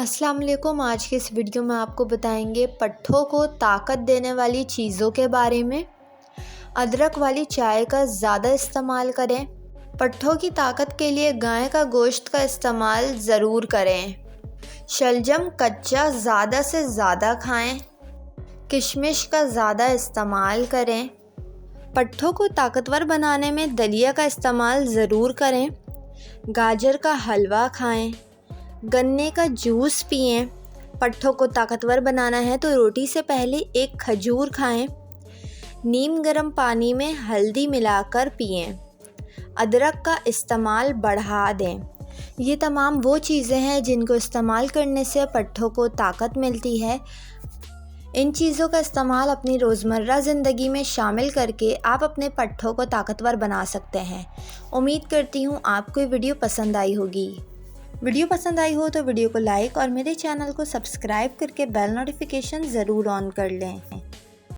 अस्सलाम वालेकुम। आज के इस वीडियो में आपको बताएंगे पट्ठों को ताकत देने वाली चीज़ों के बारे में। अदरक वाली चाय का ज़्यादा इस्तेमाल करें। पट्ठों की ताकत के लिए गाय का गोश्त का इस्तेमाल ज़रूर करें। शलजम कच्चा ज़्यादा से ज़्यादा खाएं। किशमिश का ज़्यादा इस्तेमाल करें। पट्ठों को ताकतवर बनाने में दलिया का इस्तेमाल ज़रूर करें। गाजर का हलवा खाएं। गन्ने का जूस पिएं। पट्ठों को ताकतवर बनाना है तो रोटी से पहले एक खजूर खाएं। नीम गर्म पानी में हल्दी मिलाकर पिएं। अदरक का इस्तेमाल बढ़ा दें। ये तमाम वो चीज़ें हैं जिनको इस्तेमाल करने से पट्ठों को ताकत मिलती है। इन चीज़ों का इस्तेमाल अपनी रोज़मर्रा ज़िंदगी में शामिल करके आप अपने पट्ठों को ताकतवर बना सकते हैं। उम्मीद करती हूँ आपको ये वीडियो पसंद आई होगी। वीडियो पसंद आई हो तो वीडियो को लाइक और मेरे चैनल को सब्सक्राइब करके बेल नोटिफिकेशन ज़रूर ऑन कर लें।